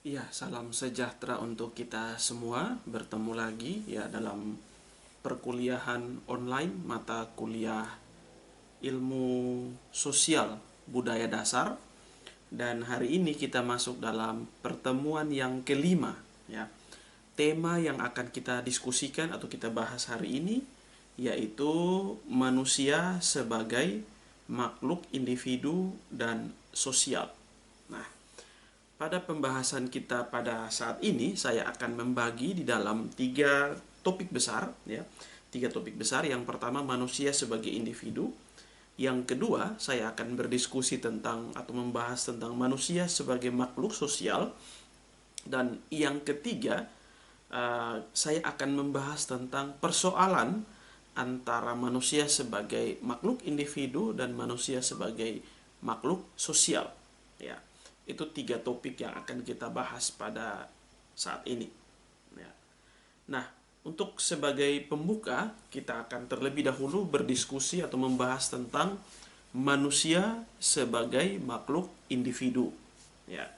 Ya, salam sejahtera untuk kita semua. Bertemu lagi ya dalam perkuliahan online mata kuliah Ilmu Sosial Budaya Dasar. Dan hari ini kita masuk dalam pertemuan yang kelima ya. Tema yang akan kita diskusikan atau kita bahas hari ini yaitu manusia sebagai makhluk individu dan sosial. Nah, pada pembahasan kita pada saat ini, saya akan membagi di dalam tiga topik besar, ya. Tiga topik besar. Yang pertama, manusia sebagai individu. Yang kedua, saya akan berdiskusi tentang atau membahas tentang manusia sebagai makhluk sosial. Dan yang ketiga, saya akan membahas tentang persoalan antara manusia sebagai makhluk individu dan manusia sebagai makhluk sosial. Ya, itu tiga topik yang akan kita bahas pada saat ini. Ya. Nah, untuk sebagai pembuka, kita akan terlebih dahulu berdiskusi atau membahas tentang manusia sebagai makhluk individu. Ya,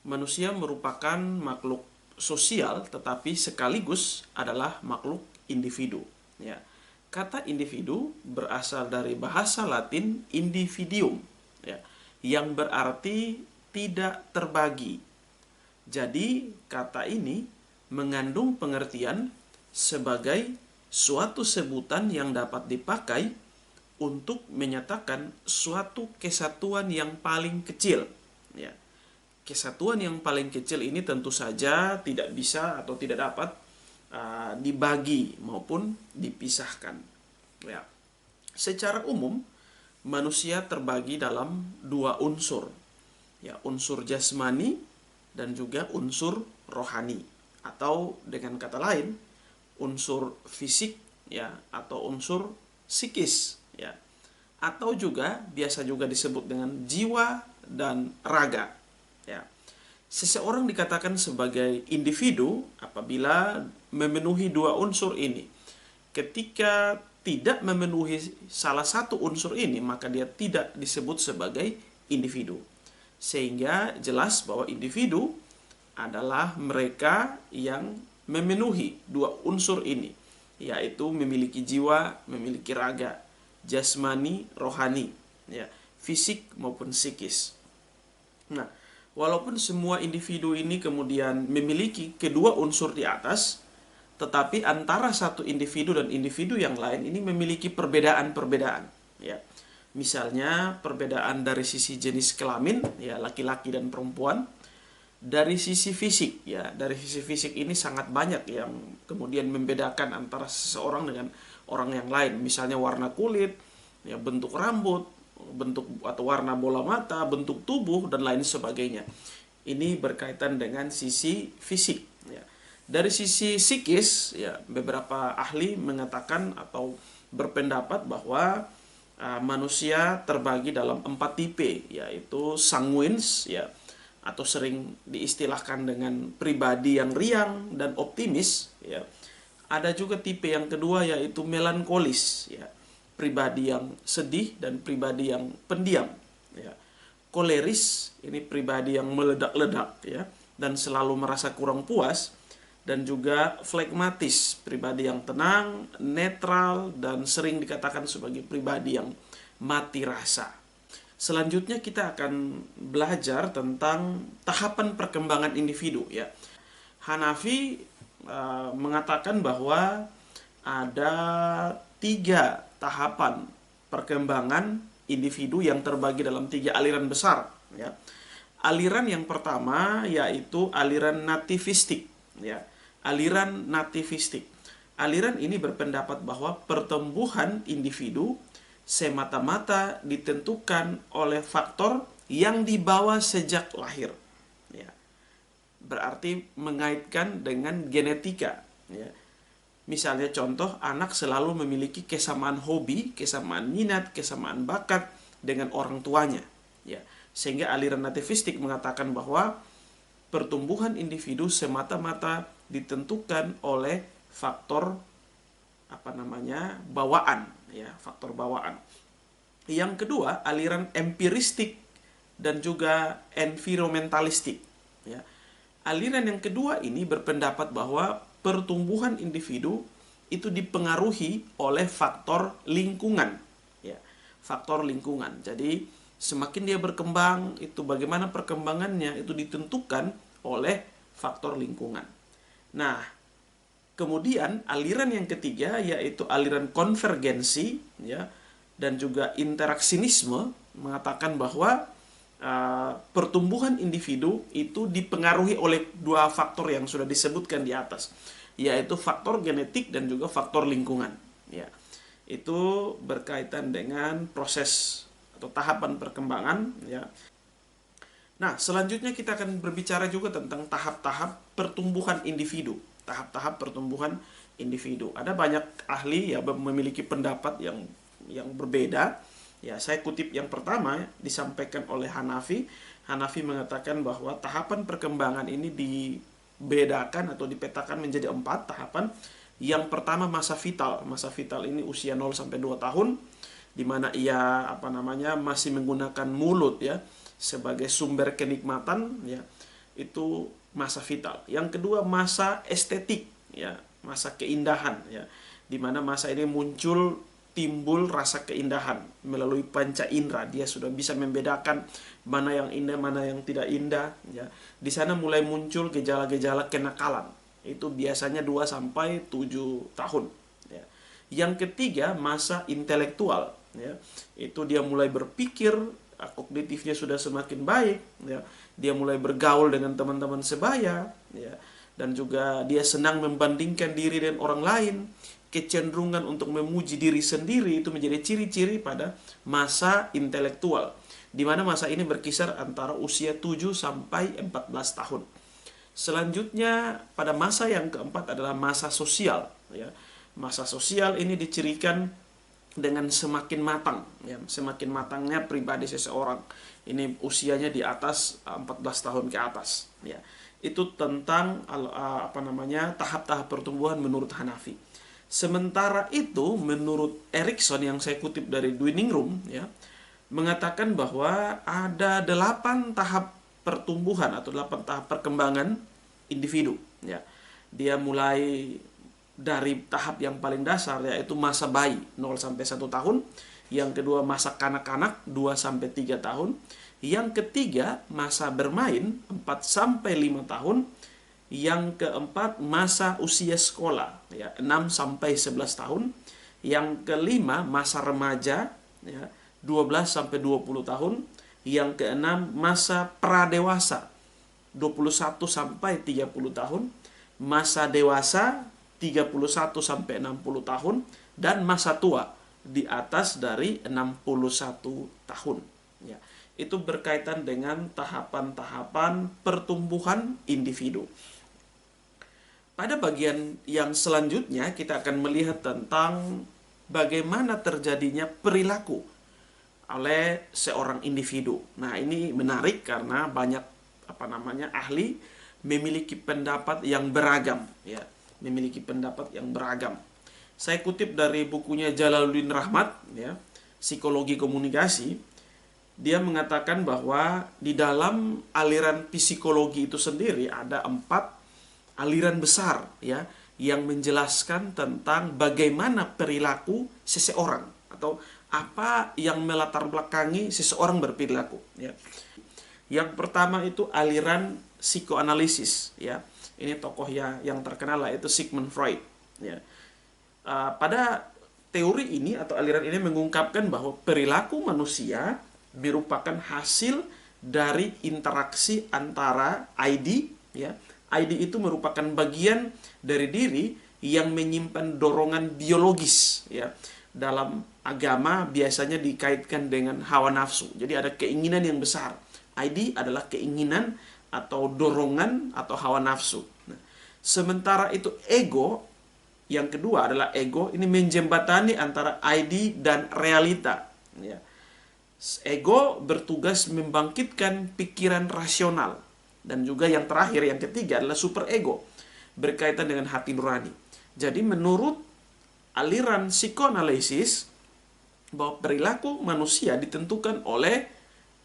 manusia merupakan makhluk sosial tetapi sekaligus adalah makhluk individu. Ya. Kata individu berasal dari bahasa Latin individuum, ya, yang berarti tidak terbagi. Jadi kata ini mengandung pengertian sebagai suatu sebutan yang dapat dipakai untuk menyatakan suatu kesatuan yang paling kecil. Ya. Kesatuan yang paling kecil ini tentu saja tidak bisa atau tidak dapat dibagi maupun dipisahkan. Ya. Secara umum, manusia terbagi dalam dua unsur, ya, unsur jasmani dan juga unsur rohani, atau dengan kata lain, unsur fisik, ya, atau unsur psikis, ya, atau juga biasa juga disebut dengan jiwa dan raga. Ya. Seseorang dikatakan sebagai individu apabila memenuhi dua unsur ini. Ketika tidak memenuhi salah satu unsur ini, maka dia tidak disebut sebagai individu. Sehingga jelas bahwa individu adalah mereka yang memenuhi dua unsur ini, yaitu memiliki jiwa, memiliki raga, jasmani, rohani, ya, fisik maupun psikis. Nah, walaupun semua individu ini kemudian memiliki kedua unsur di atas, tetapi antara satu individu dan individu yang lain ini memiliki perbedaan-perbedaan. Ya, misalnya perbedaan dari sisi jenis kelamin, ya, laki-laki dan perempuan. Dari sisi fisik, ya, dari sisi fisik ini sangat banyak yang kemudian membedakan antara seseorang dengan orang yang lain. Misalnya warna kulit, ya, bentuk rambut, bentuk atau warna bola mata, bentuk tubuh dan lain sebagainya. Ini berkaitan dengan sisi fisik. Ya. Dari sisi psikis, ya, beberapa ahli mengatakan atau berpendapat bahwa manusia terbagi dalam 4 tipe, yaitu sanguins, ya, atau sering diistilahkan dengan pribadi yang riang dan optimis, ya. Ada juga tipe yang kedua yaitu melankolis, ya, pribadi yang sedih dan pribadi yang pendiam, ya. Koleris, ini pribadi yang meledak-ledak, ya, dan selalu merasa kurang puas. Dan juga flegmatis, pribadi yang tenang, netral, dan sering dikatakan sebagai pribadi yang mati rasa. Selanjutnya kita akan belajar tentang tahapan perkembangan individu, ya. Hanafi mengatakan bahwa ada 3 tahapan perkembangan individu yang terbagi dalam 3 aliran besar, ya. Aliran yang pertama yaitu aliran nativistik, ya. Aliran nativistik. Aliran ini berpendapat bahwa pertumbuhan individu semata-mata ditentukan oleh faktor yang dibawa sejak lahir, ya. Berarti mengaitkan dengan genetika, ya. Misalnya contoh, anak selalu memiliki kesamaan hobi, kesamaan minat, kesamaan bakat dengan orang tuanya, ya. Sehingga aliran nativistik mengatakan bahwa pertumbuhan individu semata-mata ditentukan oleh faktor bawaan, ya, faktor bawaan. Yang kedua, aliran empiristik dan juga environmentalistik, ya. Aliran yang kedua ini berpendapat bahwa pertumbuhan individu itu dipengaruhi oleh faktor lingkungan, ya, faktor lingkungan. Jadi semakin dia berkembang, itu bagaimana perkembangannya itu ditentukan oleh faktor lingkungan. Nah, kemudian aliran yang ketiga yaitu aliran konvergensi, ya, dan juga interaksinisme mengatakan bahwa pertumbuhan individu itu dipengaruhi oleh dua faktor yang sudah disebutkan di atas, yaitu faktor genetik dan juga faktor lingkungan. Ya, itu berkaitan dengan proses atau tahapan perkembangan. Ya. Nah, selanjutnya kita akan berbicara juga tentang tahap-tahap pertumbuhan individu. Tahap-tahap pertumbuhan individu. Ada banyak ahli ya memiliki pendapat yang berbeda. Ya, saya kutip yang pertama disampaikan oleh Hanafi. Hanafi mengatakan bahwa tahapan perkembangan ini dibedakan atau dipetakan menjadi 4 tahapan. Yang pertama masa vital. Masa vital ini usia 0 sampai 2 tahun di mana ia masih menggunakan mulut ya sebagai sumber kenikmatan ya. Itu masa vital. Yang kedua masa estetik ya, masa keindahan ya. Di mana masa ini timbul rasa keindahan melalui panca indera. Dia sudah bisa membedakan mana yang indah, mana yang tidak indah. Ya. Di sana mulai muncul gejala-gejala kenakalan. Itu biasanya 2 sampai 7 tahun. Ya. Yang ketiga masa intelektual. Ya. Itu dia mulai berpikir, kognitifnya sudah semakin baik. Ya. Dia mulai bergaul dengan teman-teman sebaya. Ya. Dan juga dia senang membandingkan diri dengan orang lain. Kecenderungan untuk memuji diri sendiri itu menjadi ciri-ciri pada masa intelektual, di mana masa ini berkisar antara usia 7 sampai 14 tahun. Selanjutnya pada masa yang keempat adalah masa sosial ya. Masa sosial ini dicirikan dengan semakin matang ya, semakin matangnya pribadi seseorang. Ini usianya di atas 14 tahun ke atas ya. Itu tentang tahap-tahap pertumbuhan menurut Hanafi. Sementara itu menurut Erikson yang saya kutip dari Dwining Room ya, mengatakan bahwa ada 8 tahap pertumbuhan atau 8 tahap perkembangan individu ya. Dia mulai dari tahap yang paling dasar yaitu masa bayi 0 sampai 1 tahun, yang kedua masa kanak-kanak 2 sampai 3 tahun, yang ketiga masa bermain 4 sampai 5 tahun, yang keempat masa usia sekolah ya 6 sampai 11 tahun, yang kelima masa remaja ya 12 sampai 20 tahun, yang keenam masa pradewasa 21 sampai 30 tahun, masa dewasa 31 sampai 60 tahun, dan masa tua di atas dari 61 tahun ya. Itu berkaitan dengan tahapan-tahapan pertumbuhan individu. Pada bagian yang selanjutnya kita akan melihat tentang bagaimana terjadinya perilaku oleh seorang individu. Nah, ini menarik karena banyak ahli memiliki pendapat yang beragam ya, memiliki pendapat yang beragam. Saya kutip dari bukunya Jalaluddin Rahmat ya, Psikologi Komunikasi. Dia mengatakan bahwa di dalam aliran psikologi itu sendiri ada 4 aliran besar ya yang menjelaskan tentang bagaimana perilaku seseorang atau apa yang melatar belakangi seseorang berperilaku ya. Yang pertama itu aliran psikoanalisis ya. Ini tokoh yang terkenal yaitu Sigmund Freud ya. Pada teori ini atau aliran ini mengungkapkan bahwa perilaku manusia merupakan hasil dari interaksi antara ID ya. ID itu merupakan bagian dari diri yang menyimpan dorongan biologis ya. Dalam agama biasanya dikaitkan dengan hawa nafsu. Jadi ada keinginan yang besar. ID adalah keinginan atau dorongan atau hawa nafsu. Nah, sementara itu ego yang kedua adalah ego ini menjembatani antara ID dan realita ya. Ego bertugas membangkitkan pikiran rasional. Dan juga yang terakhir, yang ketiga adalah superego, berkaitan dengan hati nurani. Jadi menurut aliran psikoanalisis bahwa perilaku manusia ditentukan oleh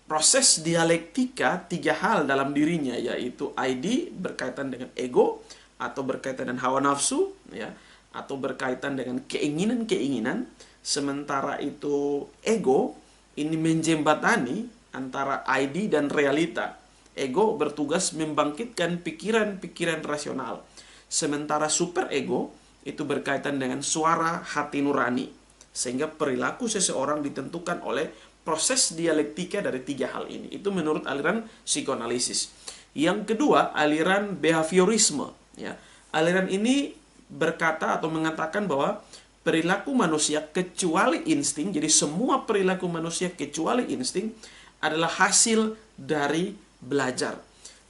proses dialektika tiga hal dalam dirinya, yaitu ID berkaitan dengan ego atau berkaitan dengan hawa nafsu, ya, atau berkaitan dengan keinginan-keinginan. Sementara itu ego ini menjembatani antara ID dan realita. Ego bertugas membangkitkan pikiran-pikiran rasional, sementara super ego itu berkaitan dengan suara hati nurani, sehingga perilaku seseorang ditentukan oleh proses dialektika dari tiga hal ini. Itu menurut aliran psikoanalisis. Yang kedua, aliran behaviorisme, ya. Aliran ini berkata atau mengatakan bahwa perilaku manusia kecuali insting, jadi semua perilaku manusia kecuali insting adalah hasil dari belajar.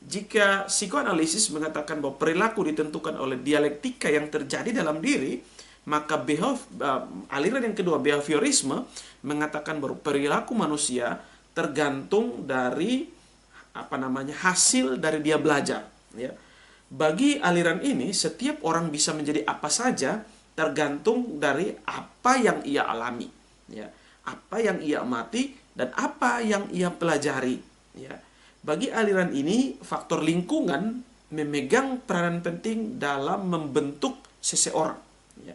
Jika psikoanalisis mengatakan bahwa perilaku ditentukan oleh dialektika yang terjadi dalam diri, maka aliran yang kedua, behaviorisme, mengatakan bahwa perilaku manusia tergantung dari hasil dari dia belajar, ya. Bagi aliran ini, setiap orang bisa menjadi apa saja tergantung dari apa yang ia alami, ya, apa yang ia amati dan apa yang ia pelajari, ya. Bagi aliran ini, faktor lingkungan memegang peranan penting dalam membentuk seseorang, ya.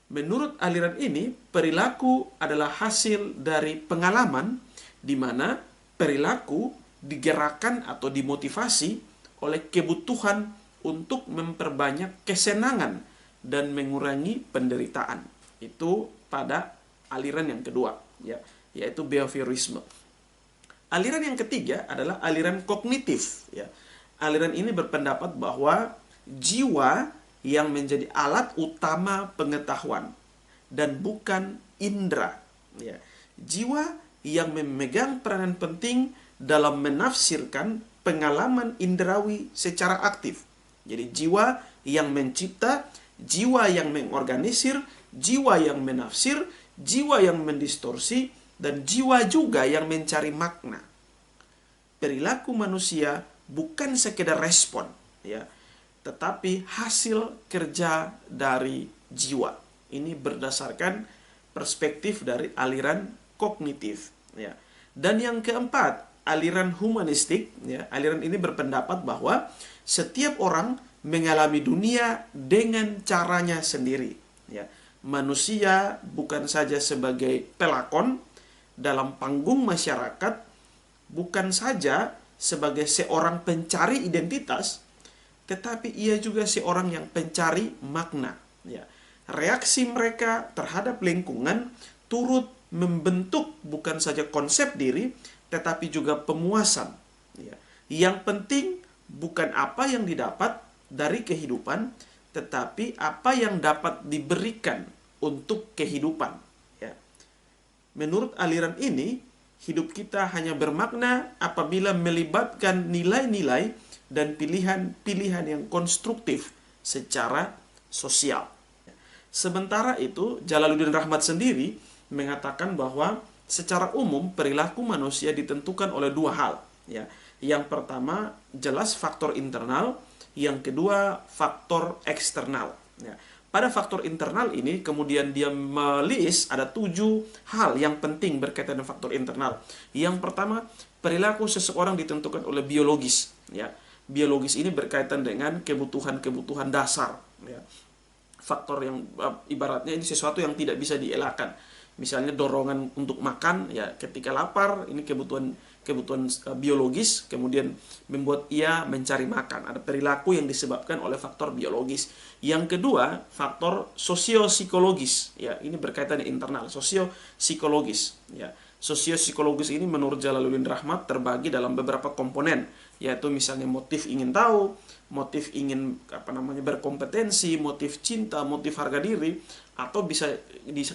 Menurut aliran ini, perilaku adalah hasil dari pengalaman, di mana perilaku digerakkan atau dimotivasi oleh kebutuhan untuk memperbanyak kesenangan dan mengurangi penderitaan. Itu pada aliran yang kedua, ya, yaitu behaviorisme. Aliran yang ketiga adalah aliran kognitif, ya. Aliran ini berpendapat bahwa jiwa yang menjadi alat utama pengetahuan dan bukan indera, ya. Jiwa yang memegang peranan penting dalam menafsirkan pengalaman indrawi secara aktif. Jadi jiwa yang mencipta, jiwa yang mengorganisir, jiwa yang menafsir, jiwa yang mendistorsi, dan jiwa juga yang mencari makna. Perilaku manusia bukan sekedar respon, ya, tetapi hasil kerja dari jiwa. Ini berdasarkan perspektif dari aliran kognitif, ya. Dan yang keempat, aliran humanistik, ya. Aliran ini berpendapat bahwa setiap orang mengalami dunia dengan caranya sendiri, ya. Manusia bukan saja sebagai pelakon dalam panggung masyarakat, bukan saja sebagai seorang pencari identitas, tetapi ia juga seorang yang pencari makna, ya. Reaksi mereka terhadap lingkungan turut membentuk bukan saja konsep diri, tetapi juga pemuasan, ya. Yang penting bukan apa yang didapat dari kehidupan, tetapi apa yang dapat diberikan untuk kehidupan, ya. Menurut aliran ini, hidup kita hanya bermakna apabila melibatkan nilai-nilai dan pilihan-pilihan yang konstruktif secara sosial. Sementara itu, Jalaluddin Rahmat sendiri mengatakan bahwa secara umum perilaku manusia ditentukan oleh dua hal, ya. Yang pertama jelas faktor internal, yang kedua faktor eksternal, ya. Pada faktor internal ini kemudian dia melis ada 7 hal yang penting berkaitan dengan faktor internal. Yang pertama, perilaku seseorang ditentukan oleh biologis, ya. Biologis ini berkaitan dengan kebutuhan-kebutuhan dasar, ya. Faktor yang ibaratnya ini sesuatu yang tidak bisa dielakkan. Misalnya dorongan untuk makan, ya, ketika lapar, ini kebutuhan biologis, kemudian membuat ia mencari makan. Ada perilaku yang disebabkan oleh faktor biologis. Yang kedua, faktor sosio-psikologis, ya, ini berkaitan dengan internal, sosio-psikologis, ya. Sosio-psikologis ini menurut Jalaluddin Rahmat terbagi dalam beberapa komponen, yaitu misalnya motif ingin tahu, motif ingin berkompetensi, motif cinta, motif harga diri, atau bisa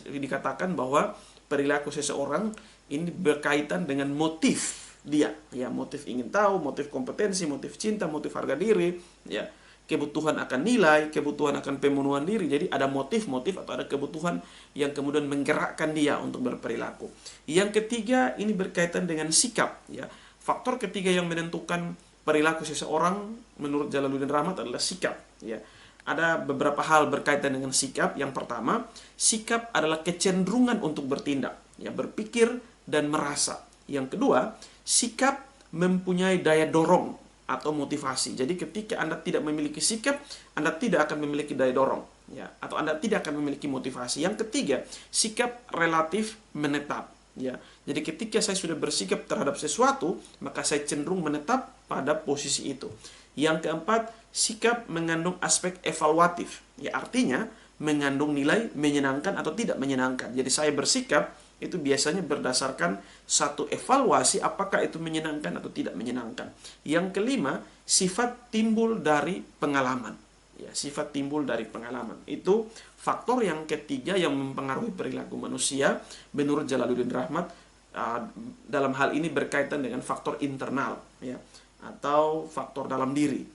dikatakan bahwa perilaku seseorang ini berkaitan dengan motif dia, ya, motif ingin tahu, motif kompetensi, motif cinta, motif harga diri, ya, kebutuhan akan nilai, kebutuhan akan pemenuhan diri. Jadi ada motif-motif atau ada kebutuhan yang kemudian menggerakkan dia untuk berperilaku. Yang ketiga ini berkaitan dengan sikap, ya. Faktor ketiga yang menentukan perilaku seseorang menurut Jalaluddin Rahmat adalah sikap, ya. Ada beberapa hal berkaitan dengan sikap. Yang pertama, sikap adalah kecenderungan untuk bertindak, ya, berpikir dan merasa. Yang kedua, sikap mempunyai daya dorong atau motivasi. Jadi ketika Anda tidak memiliki sikap, Anda tidak akan memiliki daya dorong, ya, atau Anda tidak akan memiliki motivasi. Yang ketiga, sikap relatif menetap, ya. Jadi ketika saya sudah bersikap terhadap sesuatu, maka saya cenderung menetap pada posisi itu. Yang keempat, sikap mengandung aspek evaluatif, ya, artinya mengandung nilai menyenangkan atau tidak menyenangkan. Jadi saya bersikap itu biasanya berdasarkan satu evaluasi apakah itu menyenangkan atau tidak menyenangkan. Yang kelima, sifat timbul dari pengalaman. Ya, sifat timbul dari pengalaman. Itu faktor yang ketiga yang mempengaruhi perilaku manusia menurut Jalaluddin Rahmat. Dalam hal ini berkaitan dengan faktor internal, ya, atau faktor dalam diri.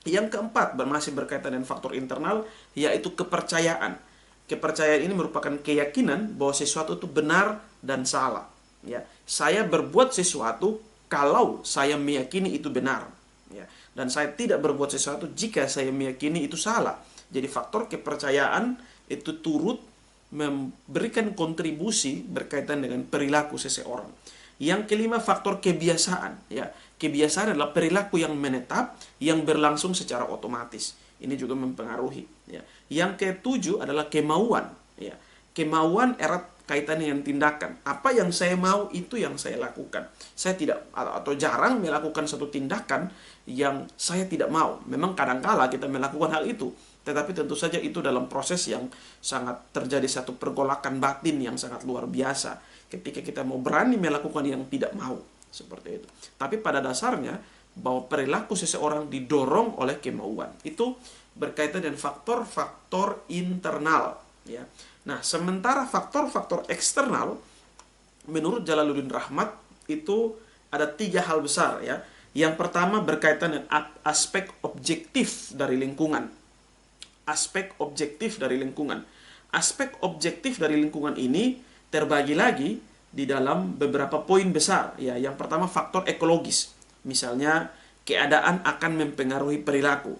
Yang keempat, masih berkaitan dengan faktor internal, yaitu kepercayaan. Kepercayaan ini merupakan keyakinan bahwa sesuatu itu benar dan salah. Ya, saya berbuat sesuatu kalau saya meyakini itu benar. Ya, dan saya tidak berbuat sesuatu jika saya meyakini itu salah. Jadi faktor kepercayaan itu turut memberikan kontribusi berkaitan dengan perilaku seseorang. Yang kelima, faktor kebiasaan. Ya, kebiasaan adalah perilaku yang menetap, yang berlangsung secara otomatis. Ini juga mempengaruhi. Ya. Yang ketujuh adalah kemauan. Ya. Kemauan erat kaitan dengan tindakan. Apa yang saya mau itu yang saya lakukan. Saya tidak atau jarang melakukan satu tindakan yang saya tidak mau. Memang kadangkala kita melakukan hal itu, tetapi tentu saja itu dalam proses yang sangat terjadi satu pergolakan batin yang sangat luar biasa ketika kita mau berani melakukan yang tidak mau, seperti itu. Tapi pada dasarnya bahwa perilaku seseorang didorong oleh kemauan. Itu berkaitan dengan faktor-faktor internal, ya. Nah, sementara faktor-faktor eksternal menurut Jalaluddin Rahmat itu ada 3 hal besar, ya. Yang pertama berkaitan dengan aspek objektif dari lingkungan. Aspek objektif dari lingkungan. Aspek objektif dari lingkungan ini terbagi lagi di dalam beberapa poin besar, ya. Yang pertama faktor ekologis. Misalnya, keadaan akan mempengaruhi perilaku.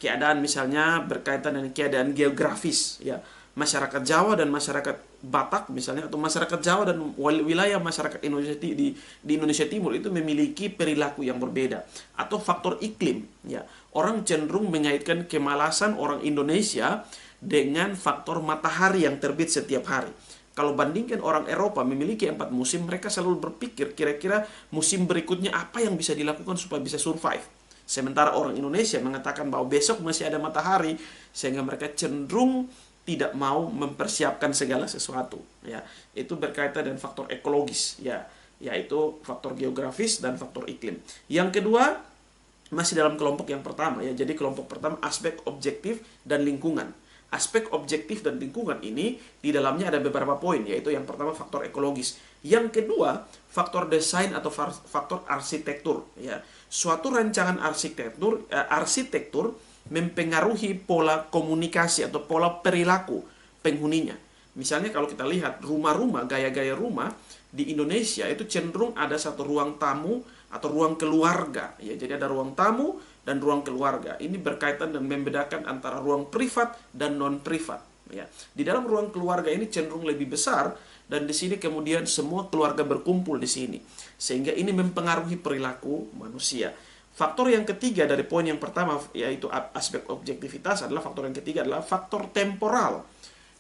Keadaan misalnya berkaitan dengan keadaan geografis, ya. Masyarakat Jawa dan masyarakat Batak misalnya, atau masyarakat Jawa dan wilayah masyarakat Indonesia di Indonesia Timur itu memiliki perilaku yang berbeda. Atau faktor iklim, ya. Orang cenderung mengaitkan kemalasan orang Indonesia dengan faktor matahari yang terbit setiap hari. Kalau bandingkan orang Eropa memiliki 4 musim, mereka selalu berpikir kira-kira musim berikutnya apa yang bisa dilakukan supaya bisa survive. Sementara orang Indonesia mengatakan bahwa besok masih ada matahari, sehingga mereka cenderung tidak mau mempersiapkan segala sesuatu. Ya, itu berkaitan dengan faktor ekologis, ya, yaitu faktor geografis dan faktor iklim. Yang kedua masih dalam kelompok yang pertama, ya. Jadi kelompok pertama aspek objektif dan lingkungan. Aspek objektif dan lingkungan ini di dalamnya ada beberapa poin, yaitu yang pertama faktor ekologis. Yang kedua, faktor desain atau faktor arsitektur, ya. Suatu rancangan arsitektur mempengaruhi pola komunikasi atau pola perilaku penghuninya. Misalnya kalau kita lihat rumah-rumah, gaya-gaya rumah di Indonesia itu cenderung ada satu ruang tamu atau ruang keluarga, ya. Jadi ada ruang tamu dan ruang keluarga. Ini berkaitan dan membedakan antara ruang privat dan non privat, ya. Di dalam ruang keluarga ini cenderung lebih besar, dan di sini kemudian semua keluarga berkumpul di sini, sehingga ini mempengaruhi perilaku manusia. Faktor yang ketiga dari poin yang pertama, yaitu aspek objektivitas, adalah faktor yang ketiga adalah faktor temporal.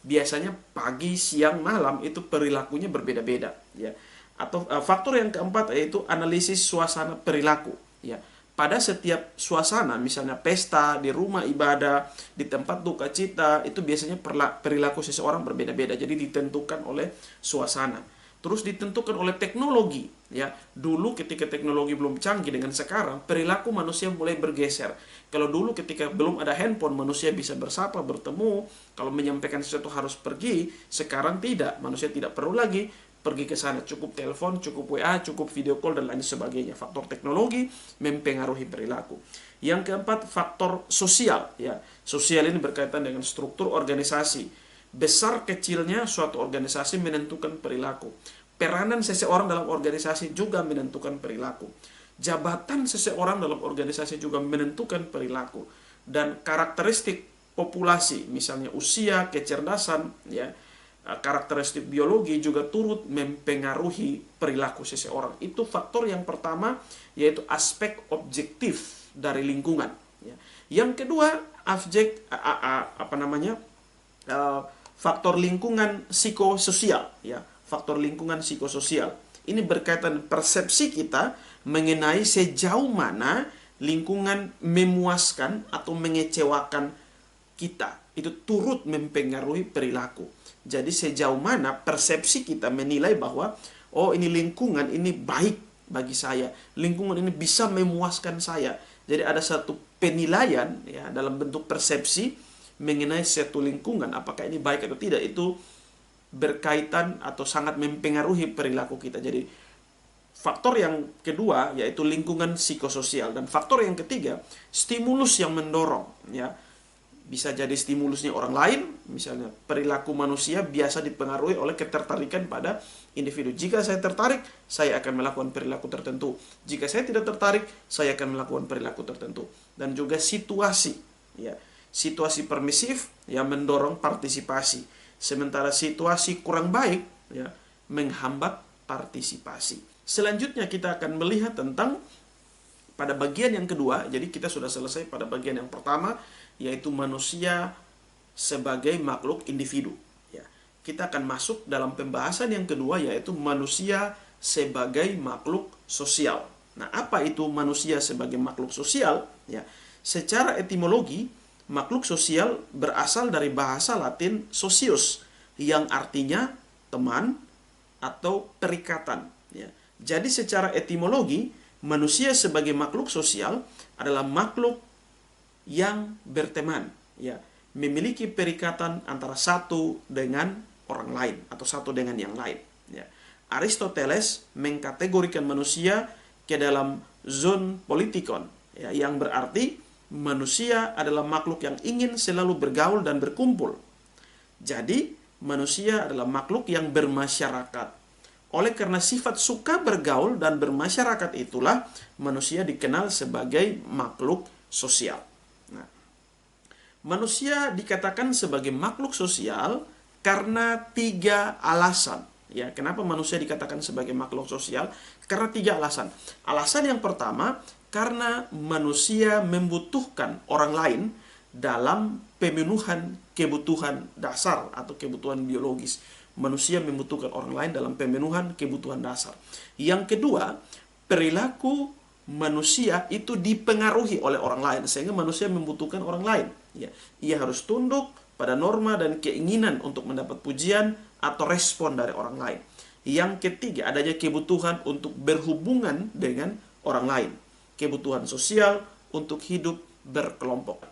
Biasanya pagi, siang, malam itu perilakunya berbeda-beda, ya. Atau faktor yang keempat yaitu analisis suasana perilaku, ya. Pada setiap suasana, misalnya pesta, di rumah ibadah, di tempat duka cita, itu biasanya perilaku seseorang berbeda-beda. Jadi ditentukan oleh suasana. Terus ditentukan oleh teknologi, ya. Dulu ketika teknologi belum canggih dengan sekarang, perilaku manusia mulai bergeser. Kalau dulu ketika belum ada handphone, manusia bisa bersapa, bertemu, kalau menyampaikan sesuatu harus pergi. Sekarang tidak, manusia tidak perlu lagi pergi ke sana, cukup telepon, cukup WA, cukup video call dan lain sebagainya. Faktor teknologi mempengaruhi perilaku. Yang keempat, faktor sosial, ya. Sosial ini berkaitan dengan struktur organisasi. Besar kecilnya suatu organisasi menentukan perilaku. Peranan seseorang dalam organisasi juga menentukan perilaku. Jabatan seseorang dalam organisasi juga menentukan perilaku. Dan karakteristik populasi, misalnya usia, kecerdasan, ya, karakteristik biologi juga turut mempengaruhi perilaku seseorang. Itu faktor yang pertama, yaitu aspek objektif dari lingkungan. Ya. Yang kedua, faktor lingkungan psikososial. Ya, faktor lingkungan psikososial. Ini berkaitan persepsi kita mengenai sejauh mana lingkungan memuaskan atau mengecewakan kita. Itu turut mempengaruhi perilaku. Jadi sejauh mana persepsi kita menilai bahwa oh, ini lingkungan ini baik bagi saya, lingkungan ini bisa memuaskan saya. Jadi ada satu penilaian ya dalam bentuk persepsi mengenai suatu lingkungan, apakah ini baik atau tidak, itu berkaitan atau sangat mempengaruhi perilaku kita. Jadi faktor yang kedua yaitu lingkungan psikososial, dan faktor yang ketiga stimulus yang mendorong ya. Bisa jadi stimulusnya orang lain, misalnya perilaku manusia biasa dipengaruhi oleh ketertarikan pada individu. Jika saya tertarik, saya akan melakukan perilaku tertentu. Jika saya tidak tertarik, saya akan melakukan perilaku tertentu. Dan juga situasi, ya, situasi permisif yang mendorong partisipasi, sementara situasi kurang baik ya menghambat partisipasi. Selanjutnya kita akan melihat tentang pada bagian yang kedua. Jadi kita sudah selesai pada bagian yang pertama, yaitu manusia sebagai makhluk individu. Ya, kita akan masuk dalam pembahasan yang kedua, yaitu manusia sebagai makhluk sosial. Nah, apa itu manusia sebagai makhluk sosial? Ya, secara etimologi, makhluk sosial berasal dari bahasa Latin socius, yang artinya teman atau perikatan. Ya, jadi secara etimologi, manusia sebagai makhluk sosial adalah makhluk yang berteman, ya, memiliki perikatan antara satu dengan orang lain atau satu dengan yang lain. Ya. Aristoteles mengkategorikan manusia ke dalam zon politikon, ya, yang berarti manusia adalah makhluk yang ingin selalu bergaul dan berkumpul. Jadi manusia adalah makhluk yang bermasyarakat. Oleh karena sifat suka bergaul dan bermasyarakat itulah manusia dikenal sebagai makhluk sosial. Nah, manusia dikatakan sebagai makhluk sosial karena 3 alasan. Ya, kenapa manusia dikatakan sebagai makhluk sosial? Karena 3 alasan. Alasan yang pertama, karena manusia membutuhkan orang lain dalam pemenuhan kebutuhan dasar atau kebutuhan biologis. Manusia membutuhkan orang lain dalam pemenuhan kebutuhan dasar. Yang kedua, perilaku manusia itu dipengaruhi oleh orang lain, sehingga manusia membutuhkan orang lain. Ya, ia harus tunduk pada norma dan keinginan untuk mendapat pujian atau respon dari orang lain. Yang ketiga, adanya kebutuhan untuk berhubungan dengan orang lain, kebutuhan sosial untuk hidup berkelompok.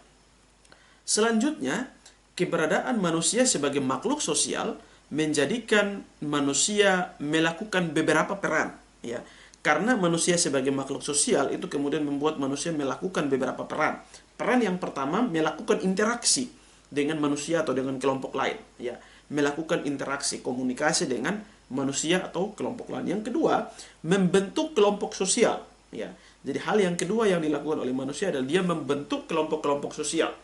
Selanjutnya, keberadaan manusia sebagai makhluk sosial menjadikan manusia melakukan beberapa peran, ya. Karena manusia sebagai makhluk sosial itu kemudian membuat manusia melakukan beberapa peran. Peran yang pertama, melakukan interaksi dengan manusia atau dengan kelompok lain, ya. Melakukan interaksi, komunikasi dengan manusia atau kelompok lain. Yang kedua, membentuk kelompok sosial, ya. Jadi hal yang kedua yang dilakukan oleh manusia adalah dia membentuk kelompok-kelompok sosial.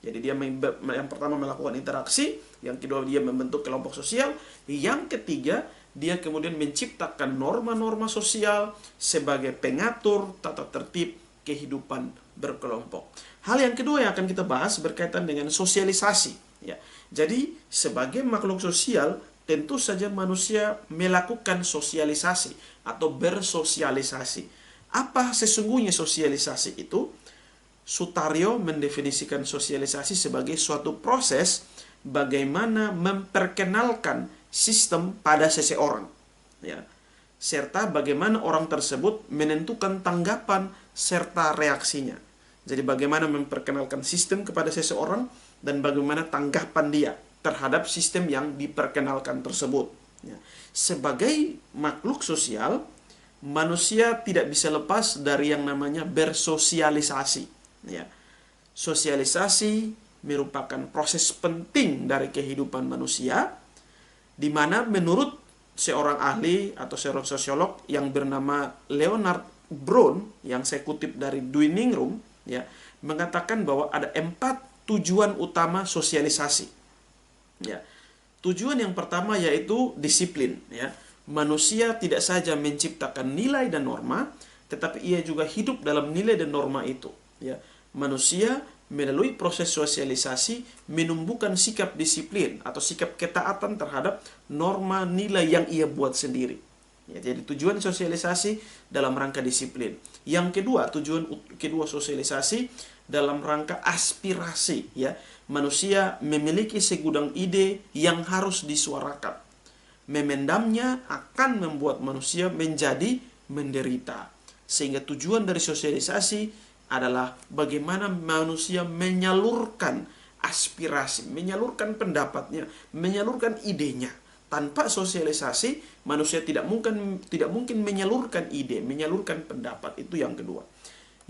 Jadi dia yang pertama melakukan interaksi, yang kedua dia membentuk kelompok sosial, yang ketiga dia kemudian menciptakan norma-norma sosial sebagai pengatur tata tertib kehidupan berkelompok. Hal yang kedua yang akan kita bahas berkaitan dengan sosialisasi. Ya. Jadi sebagai makhluk sosial tentu saja manusia melakukan sosialisasi atau bersosialisasi. Apa sesungguhnya sosialisasi itu? Sutaryo mendefinisikan sosialisasi sebagai suatu proses bagaimana memperkenalkan sistem pada seseorang, ya, serta bagaimana orang tersebut menentukan tanggapan serta reaksinya. Jadi bagaimana memperkenalkan sistem kepada seseorang dan bagaimana tanggapan dia terhadap sistem yang diperkenalkan tersebut. Ya. Sebagai makhluk sosial, manusia tidak bisa lepas dari yang namanya bersosialisasi. Ya. Sosialisasi merupakan proses penting dari kehidupan manusia, di mana menurut seorang ahli atau seorang sosiolog yang bernama Leonard Brown, yang saya kutip dari Dwining Room, ya, mengatakan bahwa ada 4 tujuan utama sosialisasi. Ya. Tujuan yang pertama yaitu disiplin, ya. Manusia tidak saja menciptakan nilai dan norma, tetapi ia juga hidup dalam nilai dan norma itu, ya. Manusia melalui proses sosialisasi menumbuhkan sikap disiplin atau sikap ketaatan terhadap norma nilai yang ia buat sendiri. Ya, jadi tujuan sosialisasi dalam rangka disiplin. Yang kedua, tujuan kedua sosialisasi dalam rangka aspirasi, ya. Manusia memiliki segudang ide yang harus disuarakan. Memendamnya akan membuat manusia menjadi menderita. Sehingga tujuan dari sosialisasi adalah bagaimana manusia menyalurkan aspirasi, menyalurkan pendapatnya, menyalurkan idenya. Tanpa sosialisasi, manusia tidak mungkin menyalurkan ide, menyalurkan pendapat. Itu yang kedua.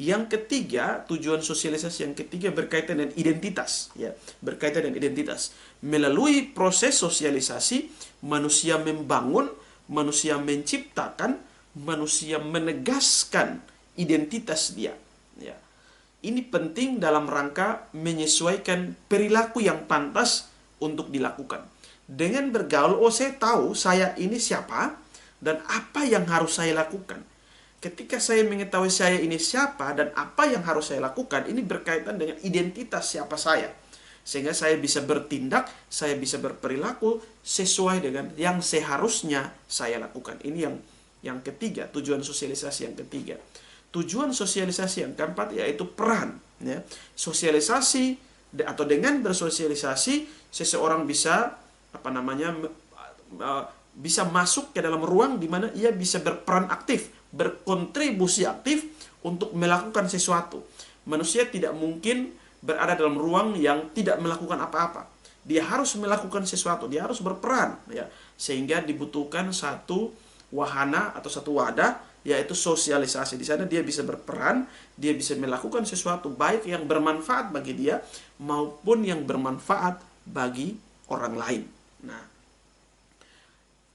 Yang ketiga, tujuan sosialisasi yang ketiga berkaitan dengan identitas, ya, berkaitan dengan identitas. Melalui proses sosialisasi, manusia membangun, manusia menciptakan, manusia menegaskan identitas dia, ya. Ini penting dalam rangka menyesuaikan perilaku yang pantas untuk dilakukan. Dengan bergaul, saya tahu saya ini siapa dan apa yang harus saya lakukan. Ketika saya mengetahui saya ini siapa dan apa yang harus saya lakukan, ini berkaitan dengan identitas siapa saya. Sehingga saya bisa bertindak, saya bisa berperilaku sesuai dengan yang seharusnya saya lakukan. Ini yang ketiga, tujuan sosialisasi yang ketiga. Tujuan sosialisasi yang keempat yaitu peran, ya. Sosialisasi atau dengan bersosialisasi seseorang bisa bisa masuk ke dalam ruang di mana ia bisa berperan aktif, berkontribusi aktif untuk melakukan sesuatu. Manusia tidak mungkin berada dalam ruang yang tidak melakukan apa-apa. Dia harus melakukan sesuatu, dia harus berperan, ya. Sehingga dibutuhkan satu wahana atau satu wadah, yaitu sosialisasi. Di sana dia bisa berperan, dia bisa melakukan sesuatu baik yang bermanfaat bagi dia maupun yang bermanfaat bagi orang lain. Nah,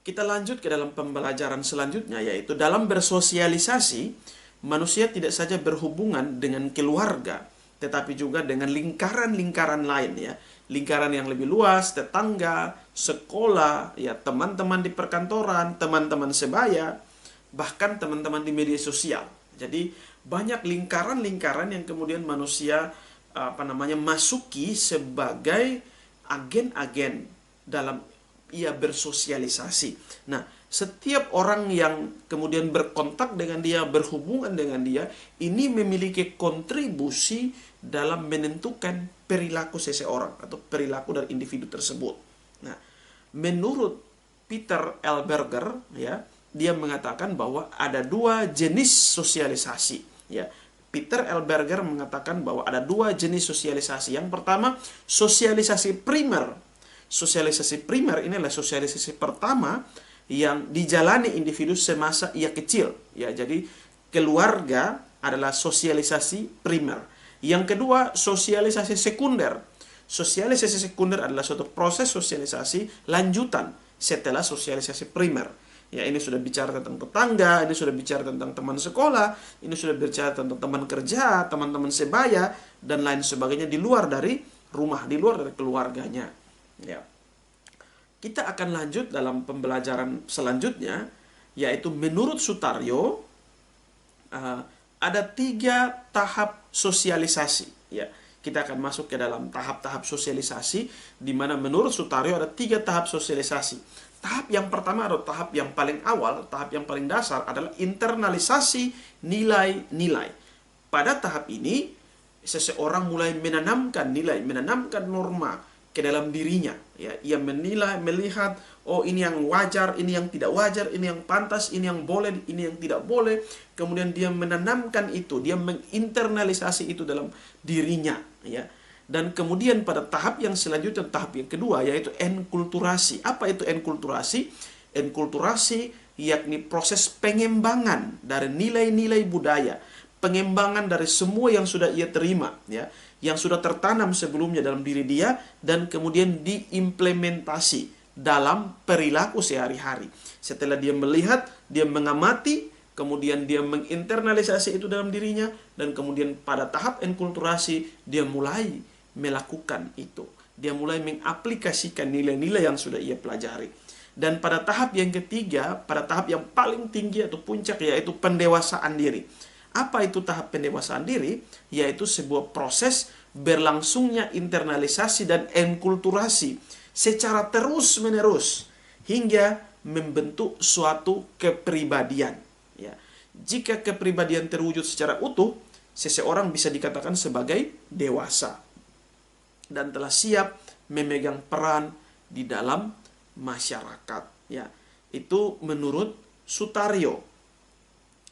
kita lanjut ke dalam pembelajaran selanjutnya, yaitu dalam bersosialisasi, manusia tidak saja berhubungan dengan keluarga, tetapi juga dengan lingkaran-lingkaran lain, ya. Lingkaran yang lebih luas, tetangga, sekolah, ya, teman-teman di perkantoran, teman-teman sebaya, bahkan teman-teman di media sosial. Jadi banyak lingkaran-lingkaran yang kemudian manusia masuki sebagai agen-agen dalam ia bersosialisasi. Nah, setiap orang yang kemudian berkontak dengan dia, berhubungan dengan dia, ini memiliki kontribusi dalam menentukan perilaku seseorang atau perilaku dari individu tersebut. Nah, menurut Peter L. Berger, ya, dia mengatakan bahwa ada dua jenis sosialisasi, ya. Peter L. Berger mengatakan bahwa ada dua jenis sosialisasi. Yang pertama, sosialisasi primer. Sosialisasi primer ini adalah sosialisasi pertama yang dijalani individu semasa ia kecil, ya. Jadi keluarga adalah sosialisasi primer. Yang kedua, sosialisasi sekunder. Sosialisasi sekunder adalah suatu proses sosialisasi lanjutan setelah sosialisasi primer. Ya, ini sudah bicara tentang tetangga, ini sudah bicara tentang teman sekolah, ini sudah bicara tentang teman kerja, teman-teman sebaya, dan lain sebagainya di luar dari rumah, di luar dari keluarganya. Ya. Kita akan lanjut dalam pembelajaran selanjutnya, yaitu menurut Sutaryo ada 3 tahap sosialisasi. Ya, kita akan masuk ke dalam tahap-tahap sosialisasi, di mana menurut Sutaryo ada 3 tahap sosialisasi. Tahap yang pertama atau tahap yang paling awal, tahap yang paling dasar adalah internalisasi nilai-nilai. Pada tahap ini, seseorang mulai menanamkan nilai, menanamkan norma ke dalam dirinya. Ya, ia menilai, melihat, oh ini yang wajar, ini yang tidak wajar, ini yang pantas, ini yang boleh, ini yang tidak boleh. Kemudian dia menanamkan itu, dia menginternalisasi itu dalam dirinya. Ya. Dan kemudian pada tahap yang selanjutnya, tahap yang kedua, yaitu enkulturasi. Apa itu enkulturasi? Enkulturasi yakni proses pengembangan dari nilai-nilai budaya, pengembangan dari semua yang sudah ia terima, ya, yang sudah tertanam sebelumnya dalam diri dia, dan kemudian diimplementasi dalam perilaku sehari-hari. Setelah dia melihat, dia mengamati, kemudian dia menginternalisasi itu dalam dirinya, dan kemudian pada tahap enkulturasi dia mulai melakukan itu. Dia mulai mengaplikasikan nilai-nilai yang sudah ia pelajari. Dan pada tahap yang ketiga, pada tahap yang paling tinggi atau puncak, yaitu pendewasaan diri. Apa itu tahap pendewasaan diri? Yaitu sebuah proses berlangsungnya internalisasi dan enkulturasi secara terus-menerus hingga membentuk suatu kepribadian. Ya. Jika kepribadian terwujud secara utuh, seseorang bisa dikatakan sebagai dewasa dan telah siap memegang peran di dalam masyarakat. Ya, itu menurut Sutario.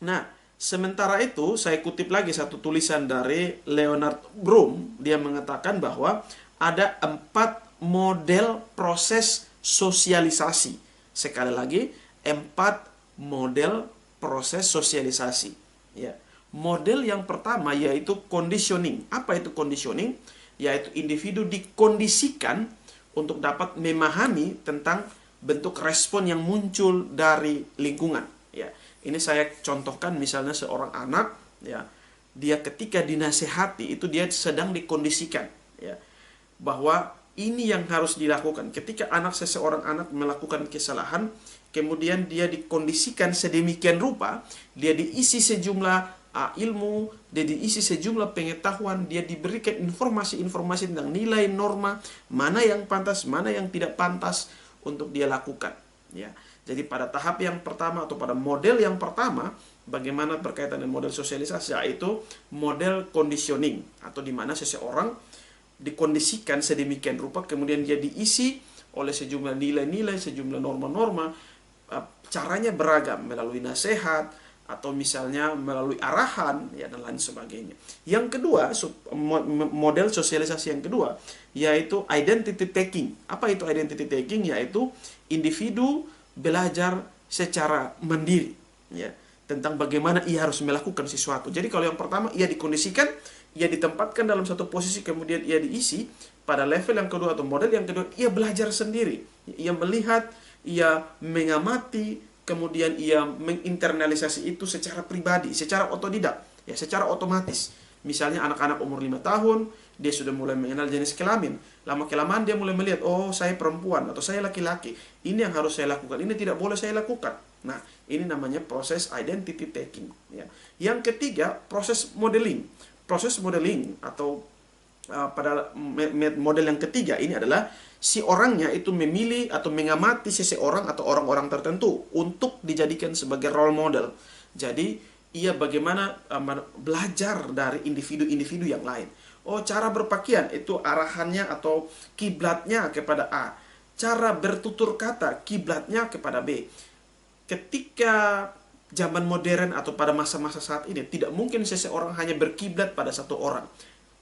Nah, sementara itu saya kutip lagi satu tulisan dari Leonard Bloom. Dia mengatakan bahwa ada 4 model proses sosialisasi. Sekali lagi, 4 model proses sosialisasi. Ya. Model yang pertama yaitu conditioning. Apa itu conditioning? Yaitu individu dikondisikan untuk dapat memahami tentang bentuk respon yang muncul dari lingkungan. Ya, ini saya contohkan misalnya seorang anak, ya, dia ketika dinasehati itu dia sedang dikondisikan, ya, bahwa ini yang harus dilakukan. Ketika seseorang anak melakukan kesalahan, kemudian dia dikondisikan sedemikian rupa, dia diisi sejumlah ilmu, dia diisi sejumlah pengetahuan, dia diberikan informasi-informasi tentang nilai, norma, mana yang pantas, mana yang tidak pantas untuk dia lakukan. Ya, jadi pada tahap yang pertama atau pada model yang pertama, bagaimana berkaitan dengan model sosialisasi, yaitu model conditioning, atau di mana seseorang dikondisikan sedemikian rupa, kemudian dia diisi oleh sejumlah nilai-nilai, sejumlah norma-norma. Caranya beragam, melalui nasihat, atau misalnya melalui arahan, ya, dan lain sebagainya. Yang kedua, model sosialisasi yang kedua, yaitu identity taking. Apa itu identity taking? Yaitu individu belajar secara mandiri, ya, tentang bagaimana ia harus melakukan sesuatu. Jadi kalau yang pertama, ia dikondisikan, ia ditempatkan dalam satu posisi, kemudian ia diisi. Pada level yang kedua atau model yang kedua, ia belajar sendiri. Ia melihat, ia mengamati, kemudian ia menginternalisasi itu secara pribadi, secara otodidak, ya, secara otomatis. Misalnya anak-anak umur 5 tahun, dia sudah mulai mengenal jenis kelamin. Lama-kelamaan dia mulai melihat, oh, saya perempuan atau saya laki-laki. Ini yang harus saya lakukan, ini tidak boleh saya lakukan. Nah, ini namanya proses identity taking. Ya. Yang ketiga, proses modeling. Proses modeling atau pada model yang ketiga ini adalah si orangnya itu memilih atau mengamati seseorang atau orang-orang tertentu untuk dijadikan sebagai role model. Jadi ia bagaimana belajar dari individu-individu yang lain. Oh, cara berpakaian itu arahannya atau kiblatnya kepada A. Cara bertutur kata kiblatnya kepada B. Ketika zaman modern atau pada masa-masa saat ini, tidak mungkin seseorang hanya berkiblat pada satu orang.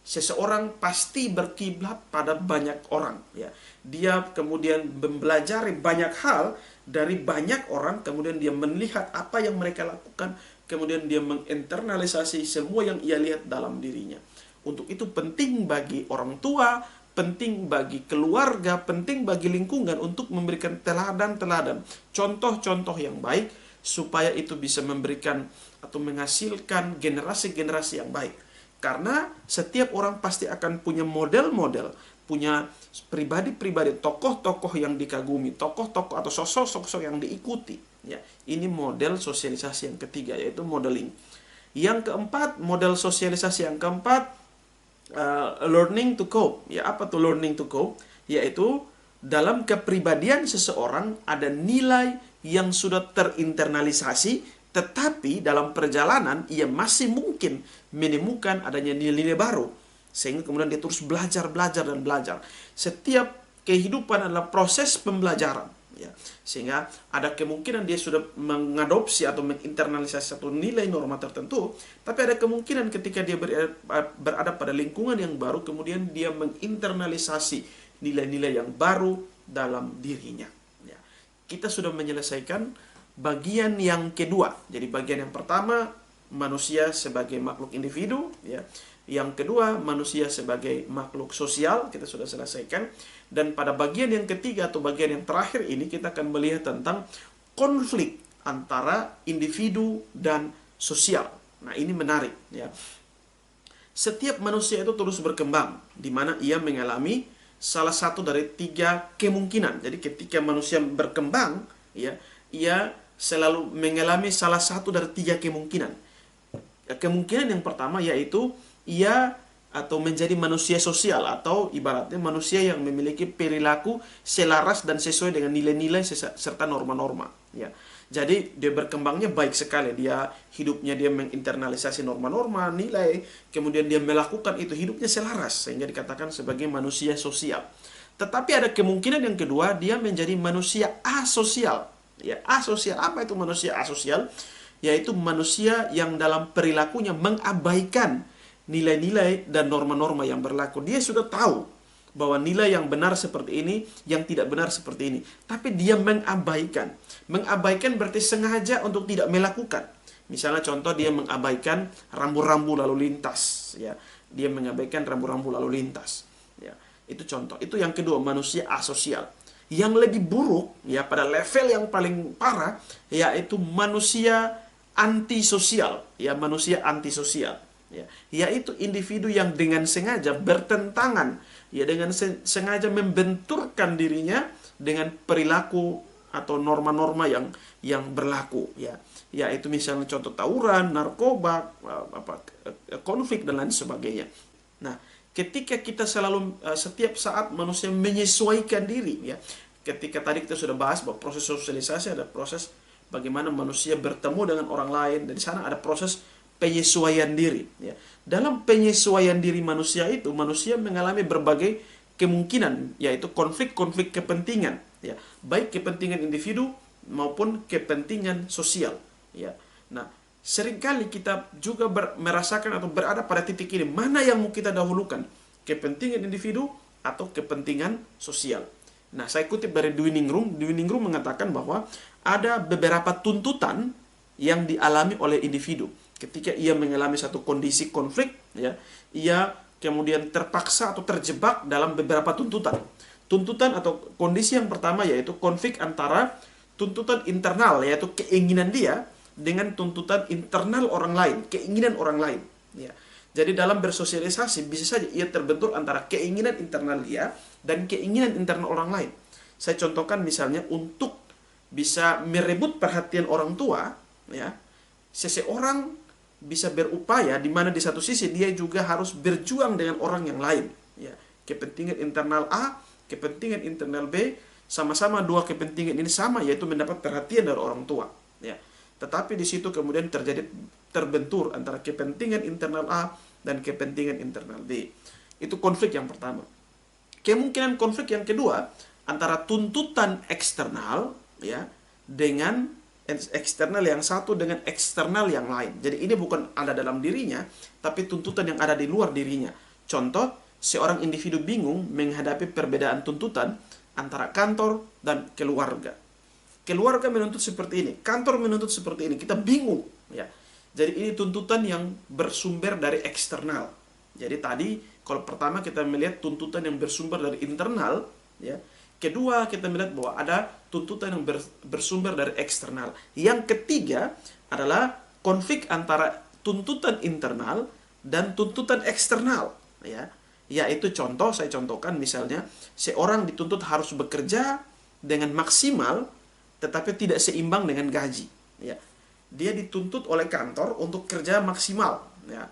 Seseorang pasti berkiblat pada banyak orang, ya. Dia kemudian mempelajari banyak hal dari banyak orang, kemudian dia melihat apa yang mereka lakukan, kemudian dia menginternalisasi semua yang ia lihat dalam dirinya. Untuk itu penting bagi orang tua, penting bagi keluarga, penting bagi lingkungan untuk memberikan teladan-teladan, contoh-contoh yang baik, supaya itu bisa memberikan atau menghasilkan generasi-generasi yang baik. Karena setiap orang pasti akan punya model-model, punya pribadi-pribadi, tokoh-tokoh yang dikagumi, tokoh-tokoh atau sosok-sosok yang diikuti. Ya, ini model sosialisasi yang ketiga, yaitu modeling. Yang keempat, model sosialisasi yang keempat, learning to cope. Ya, apa tuh learning to cope? Yaitu dalam kepribadian seseorang ada nilai yang sudah terinternalisasi, tetapi dalam perjalanan ia masih mungkin menemukan adanya nilai-nilai baru, sehingga kemudian dia terus belajar dan belajar. Setiap kehidupan adalah proses pembelajaran, ya. Sehingga ada kemungkinan dia sudah mengadopsi atau menginternalisasi satu nilai norma tertentu, tapi ada kemungkinan ketika dia berada pada lingkungan yang baru, kemudian dia menginternalisasi nilai-nilai yang baru dalam dirinya, ya. Kita sudah menyelesaikan bagian yang kedua. Jadi bagian yang pertama, manusia sebagai makhluk individu, ya. Yang kedua, manusia sebagai makhluk sosial, kita sudah selesaikan. Dan pada bagian yang ketiga atau bagian yang terakhir ini, kita akan melihat tentang konflik antara individu dan sosial. Nah, ini menarik, ya. Setiap manusia itu terus berkembang, di mana ia mengalami salah satu dari tiga kemungkinan. Jadi ketika manusia berkembang, ya, ia selalu mengalami salah satu dari tiga kemungkinan. Kemungkinan yang pertama yaitu ia atau menjadi manusia sosial, atau ibaratnya manusia yang memiliki perilaku selaras dan sesuai dengan nilai-nilai serta norma-norma, ya. Jadi dia berkembangnya baik sekali, dia hidupnya dia menginternalisasi norma-norma, nilai, kemudian dia melakukan itu, hidupnya selaras sehingga dikatakan sebagai manusia sosial. Tetapi ada kemungkinan yang kedua, dia menjadi manusia asosial. Ya, asosial. Apa itu manusia asosial? Yaitu manusia yang dalam perilakunya mengabaikan nilai-nilai dan norma-norma yang berlaku. Dia sudah tahu bahwa nilai yang benar seperti ini, yang tidak benar seperti ini, tapi dia mengabaikan. Mengabaikan berarti sengaja untuk tidak melakukan. Misalnya contoh, dia mengabaikan rambu-rambu lalu lintas, ya. Dia mengabaikan rambu-rambu lalu lintas, ya. Itu contoh. Itu yang kedua, manusia asosial. Yang lebih buruk, ya, pada level yang paling parah, yaitu manusia antisosial, ya, manusia antisosial. Ya, yaitu individu yang dengan sengaja bertentangan, ya, dengan sengaja membenturkan dirinya dengan perilaku atau norma-norma yang berlaku, ya. Yaitu misalnya contoh tawuran, narkoba, konflik dan lain sebagainya. Nah, ketika kita selalu setiap saat manusia menyesuaikan diri, ya. Ketika tadi kita sudah bahas bahwa proses sosialisasi ada proses bagaimana manusia bertemu dengan orang lain, dan di sana ada proses penyesuaian diri, ya. Dalam penyesuaian diri manusia itu, manusia mengalami berbagai kemungkinan, yaitu konflik-konflik kepentingan, ya, baik kepentingan individu maupun kepentingan sosial, ya. Nah, seringkali kita juga merasakan atau berada pada titik ini, mana yang mau kita dahulukan, kepentingan individu atau kepentingan sosial. Nah, saya kutip dari Dewey Ningrum. Dewey Ningrum mengatakan bahwa ada beberapa tuntutan yang dialami oleh individu ketika ia mengalami satu kondisi konflik, ya. Ia kemudian terpaksa atau terjebak dalam beberapa tuntutan. Tuntutan atau kondisi yang pertama yaitu konflik antara tuntutan internal, yaitu keinginan dia, dengan tuntutan internal orang lain, keinginan orang lain, ya. Jadi dalam bersosialisasi bisa saja ia terbentur antara keinginan internal dia dan keinginan internal orang lain. Saya contohkan misalnya, untuk bisa merebut perhatian orang tua, ya, seseorang bisa berupaya di mana di satu sisi dia juga harus berjuang dengan orang yang lain, ya. Kepentingan internal A, kepentingan internal B, sama-sama dua kepentingan ini sama, yaitu mendapat perhatian dari orang tua, ya. Tetapi di situ kemudian terbentur antara kepentingan internal A dan kepentingan internal B. Itu konflik yang pertama. Kemungkinan konflik yang kedua antara tuntutan eksternal, ya, dengan eksternal yang satu dengan eksternal yang lain. Jadi ini bukan ada dalam dirinya, tapi tuntutan yang ada di luar dirinya. Contoh, seorang individu bingung menghadapi perbedaan tuntutan antara kantor dan keluarga. Keluarga menuntut seperti ini, kantor menuntut seperti ini. Kita bingung, ya. Jadi ini tuntutan yang bersumber dari eksternal. Jadi tadi kalau pertama kita melihat tuntutan yang bersumber dari internal, ya. Kedua, kita melihat bahwa ada tuntutan yang bersumber dari eksternal. Yang ketiga adalah konflik antara tuntutan internal dan tuntutan eksternal, ya. Yaitu contoh, saya contohkan misalnya, seorang dituntut harus bekerja dengan maksimal tetapi tidak seimbang dengan gaji, ya. Dia dituntut oleh kantor untuk kerja maksimal, ya.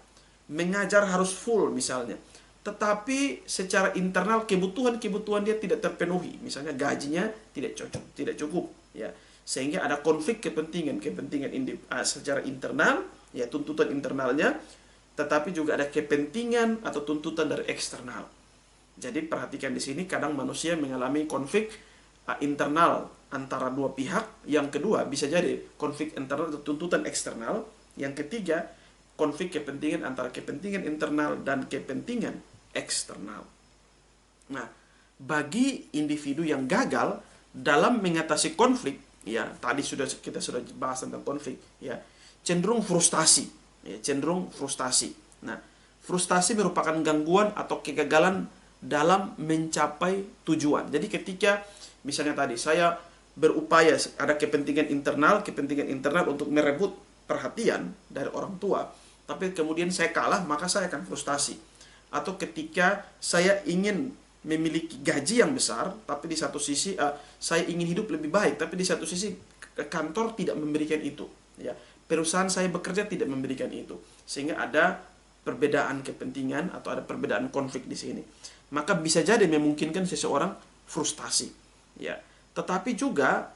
Mengajar harus full misalnya. Tetapi secara internal kebutuhan-kebutuhan dia tidak terpenuhi, misalnya gajinya tidak cukup, ya. Sehingga ada konflik kepentingan secara internal, ya, tuntutan internalnya, tetapi juga ada kepentingan atau tuntutan dari eksternal. Jadi perhatikan di sini, kadang manusia mengalami konflik internal antara dua pihak, yang kedua bisa jadi konflik internal atau tuntutan eksternal, yang ketiga konflik kepentingan antara kepentingan internal dan kepentingan eksternal. Nah, bagi individu yang gagal dalam mengatasi konflik, ya, tadi kita sudah bahas tentang konflik, ya, cenderung frustasi, ya, cenderung frustasi. Nah, frustasi merupakan gangguan atau kegagalan dalam mencapai tujuan. Jadi ketika misalnya tadi saya berupaya, ada kepentingan internal untuk merebut perhatian dari orang tua, tapi kemudian saya kalah, maka saya akan frustasi. Atau ketika saya ingin memiliki gaji yang besar, tapi di satu sisi saya ingin hidup lebih baik, tapi di satu sisi kantor tidak memberikan itu, ya. Perusahaan saya bekerja tidak memberikan itu, sehingga ada perbedaan kepentingan atau ada perbedaan konflik di sini. Maka bisa jadi memungkinkan seseorang frustasi, ya. Tetapi juga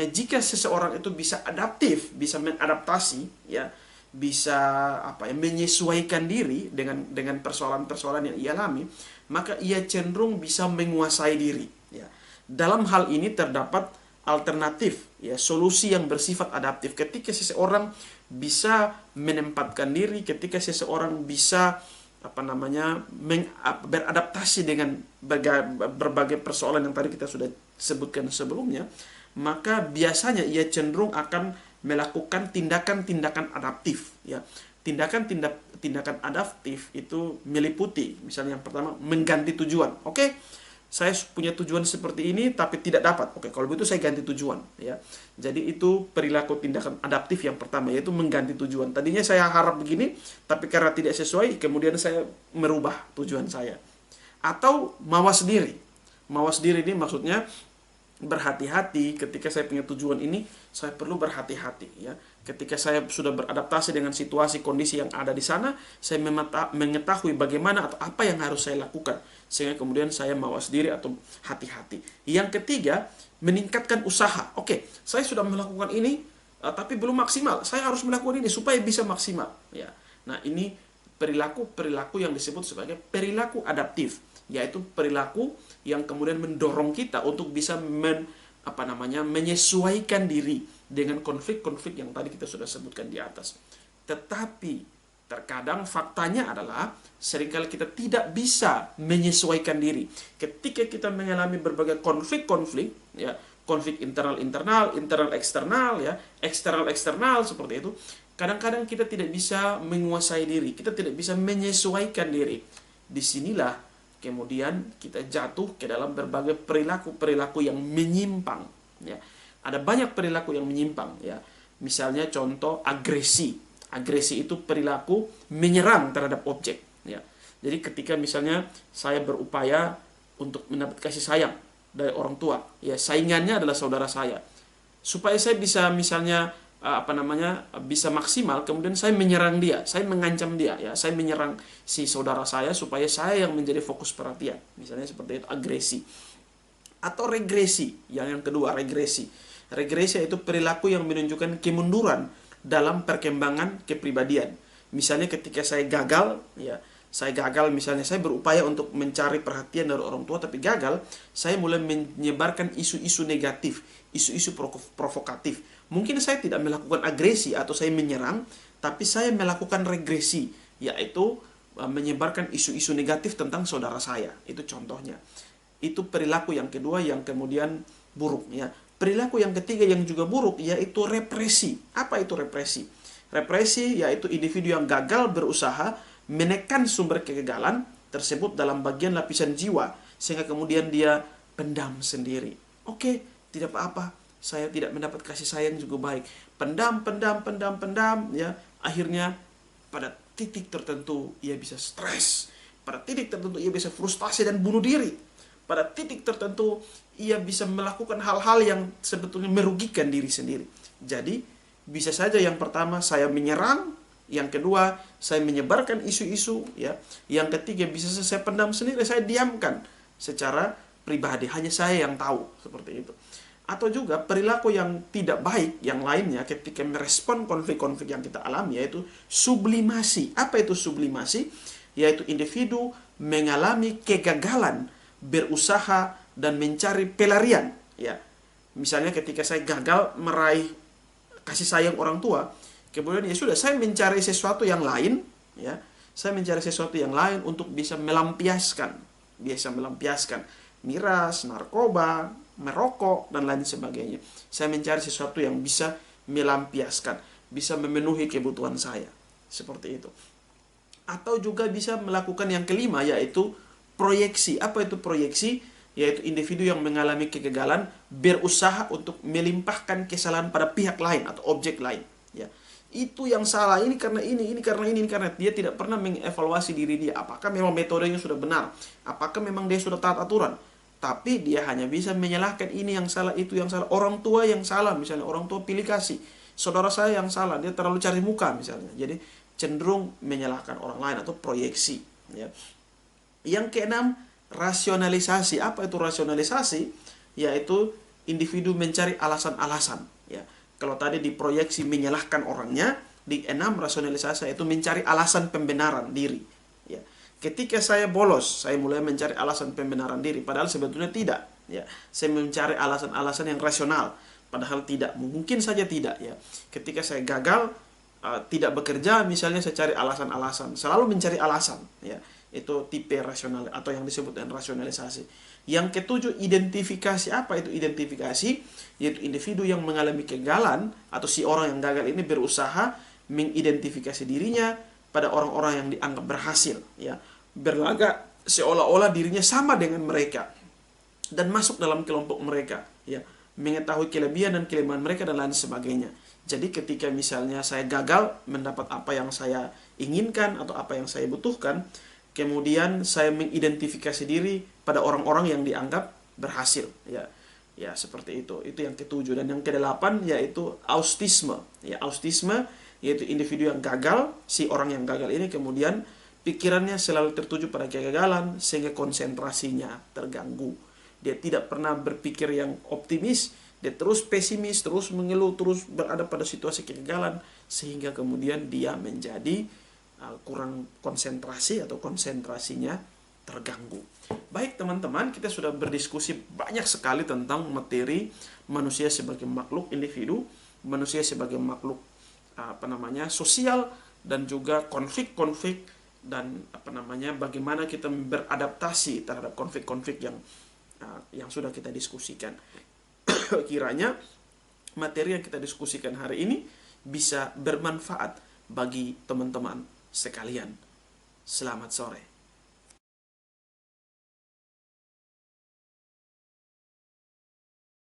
jika seseorang itu bisa adaptif, bisa mengadaptasi, ya, bisa menyesuaikan diri dengan persoalan-persoalan yang ia alami, maka ia cenderung bisa menguasai diri, ya. Dalam hal ini terdapat alternatif, ya, solusi yang bersifat adaptif. Ketika seseorang bisa menempatkan diri, ketika seseorang bisa beradaptasi dengan berbagai persoalan yang tadi kita sudah sebutkan sebelumnya, maka biasanya ia cenderung akan melakukan tindakan-tindakan adaptif, ya. Tindakan adaptif itu meliputi, misalnya yang pertama, mengganti tujuan. Oke, saya punya tujuan seperti ini tapi tidak dapat. Oke, kalau begitu saya ganti tujuan, ya. Jadi itu perilaku tindakan adaptif yang pertama, yaitu mengganti tujuan. Tadinya saya harap begini, tapi karena tidak sesuai, kemudian saya merubah tujuan saya. Atau mawas diri. Mawas diri ini maksudnya berhati-hati. Ketika saya punya tujuan ini, saya perlu berhati-hati, ya. Ketika saya sudah beradaptasi dengan situasi kondisi yang ada di sana, saya mengetahui bagaimana atau apa yang harus saya lakukan, sehingga kemudian saya mawas diri atau hati-hati. Yang ketiga, meningkatkan usaha. Oke, saya sudah melakukan ini, tapi belum maksimal. Saya harus melakukan ini supaya bisa maksimal, ya. Nah, ini perilaku yang disebut sebagai perilaku adaptif, yaitu perilaku yang kemudian mendorong kita untuk bisa menyesuaikan diri dengan konflik-konflik yang tadi kita sudah sebutkan di atas. Tetapi terkadang faktanya adalah seringkali kita tidak bisa menyesuaikan diri. Ketika kita mengalami berbagai konflik-konflik, ya, konflik internal-internal, internal-eksternal, ya, eksternal-eksternal seperti itu, kadang-kadang kita tidak bisa menguasai diri, kita tidak bisa menyesuaikan diri. Disinilah kemudian kita jatuh ke dalam berbagai perilaku-perilaku yang menyimpang, ya. Ada banyak perilaku yang menyimpang, ya. Misalnya contoh agresi. Agresi itu perilaku menyerang terhadap objek, ya. Jadi ketika misalnya saya berupaya untuk mendapat kasih sayang dari orang tua, ya, saingannya adalah saudara saya. Supaya saya bisa misalnya bisa maksimal, kemudian saya menyerang dia, saya mengancam dia, ya, saya menyerang si saudara saya supaya saya yang menjadi fokus perhatian. Misalnya seperti itu, agresi. Atau regresi, yang kedua, regresi. Regresi itu perilaku yang menunjukkan kemunduran dalam perkembangan kepribadian. Misalnya ketika saya gagal, ya, misalnya saya berupaya untuk mencari perhatian dari orang tua tapi gagal, saya mulai menyebarkan isu-isu negatif, isu-isu provokatif. Mungkin saya tidak melakukan agresi atau saya menyerang, tapi saya melakukan regresi, yaitu menyebarkan isu-isu negatif tentang saudara saya. Itu contohnya. Itu perilaku yang kedua yang kemudian buruk, ya. Perilaku yang ketiga yang juga buruk yaitu represi. Apa itu represi? Represi yaitu individu yang gagal berusaha menekan sumber kegagalan tersebut dalam bagian lapisan jiwa, sehingga kemudian dia pendam sendiri. Oke, tidak apa-apa, saya tidak mendapat kasih sayang juga baik. Pendam, ya. Akhirnya pada titik tertentu ia bisa stres. Pada titik tertentu ia bisa frustasi dan bunuh diri. Pada titik tertentu ia bisa melakukan hal-hal yang sebetulnya merugikan diri sendiri. Jadi, bisa saja yang pertama saya menyerang, yang kedua saya menyebarkan isu-isu, ya. Yang ketiga bisa saya pendam sendiri, saya diamkan secara pribadi, hanya saya yang tahu, seperti itu. Atau juga perilaku yang tidak baik yang lainnya ketika merespon konflik-konflik yang kita alami, yaitu sublimasi. Apa itu sublimasi? Yaitu individu mengalami kegagalan berusaha dan mencari pelarian, ya. Misalnya ketika saya gagal meraih kasih sayang orang tua, kemudian ya sudah, saya mencari sesuatu yang lain, ya. Saya mencari sesuatu yang lain untuk bisa melampiaskan miras, narkoba, merokok dan lain sebagainya. Saya mencari sesuatu yang bisa melampiaskan, bisa memenuhi kebutuhan saya, seperti itu. Atau juga bisa melakukan yang kelima, yaitu proyeksi. Apa itu proyeksi? Yaitu individu yang mengalami kegagalan berusaha untuk melimpahkan kesalahan pada pihak lain atau objek lain, ya. itu yang salah, ini karena ini karena ini karena dia tidak pernah mengevaluasi diri dia. Apakah memang metodenya sudah benar? Apakah memang dia sudah taat aturan? Tapi dia hanya bisa menyalahkan ini yang salah, itu yang salah. Orang tua yang salah, misalnya orang tua pilih kasih. Saudara saya yang salah, dia terlalu cari muka misalnya. Jadi cenderung menyalahkan orang lain atau proyeksi. Ya. Yang keenam, rasionalisasi. Apa itu rasionalisasi? Yaitu individu mencari alasan-alasan. Ya. Kalau tadi diproyeksi menyalahkan orangnya, di enam rasionalisasi itu mencari alasan pembenaran diri. Ya. Ketika saya bolos, saya mulai mencari alasan pembenaran diri, padahal sebetulnya tidak. Ya, saya mencari alasan-alasan yang rasional, padahal tidak. Mungkin saja tidak. Ya, ketika saya gagal, tidak bekerja, misalnya saya cari alasan-alasan, selalu mencari alasan. Ya, itu tipe rasional atau yang disebut dengan rasionalisasi. Yang ketujuh, identifikasi. Apa itu identifikasi? Yaitu individu yang mengalami kegagalan atau si orang yang gagal ini berusaha mengidentifikasi dirinya pada orang-orang yang dianggap berhasil, ya, berlagak seolah-olah dirinya sama dengan mereka dan masuk dalam kelompok mereka, ya, mengetahui kelebihan dan kelemahan mereka dan lain sebagainya. Jadi ketika misalnya saya gagal mendapat apa yang saya inginkan atau apa yang saya butuhkan, kemudian saya mengidentifikasi diri pada orang-orang yang dianggap berhasil, ya. Ya, seperti itu. Itu yang ketujuh. Dan yang kedelapan yaitu autisme. Ya, autisme yaitu individu yang gagal, si orang yang gagal ini kemudian pikirannya selalu tertuju pada kegagalan sehingga konsentrasinya terganggu. Dia tidak pernah berpikir yang optimis, dia terus pesimis, terus mengeluh, terus berada pada situasi kegagalan sehingga kemudian dia menjadi kurang konsentrasi atau konsentrasinya terganggu. Baik teman-teman, kita sudah berdiskusi banyak sekali tentang materi manusia sebagai makhluk individu, manusia sebagai makhluk sosial, dan juga konflik-konflik dan bagaimana kita beradaptasi terhadap konflik-konflik yang sudah kita diskusikan. Kiranya materi yang kita diskusikan hari ini bisa bermanfaat bagi teman-teman sekalian. Selamat sore.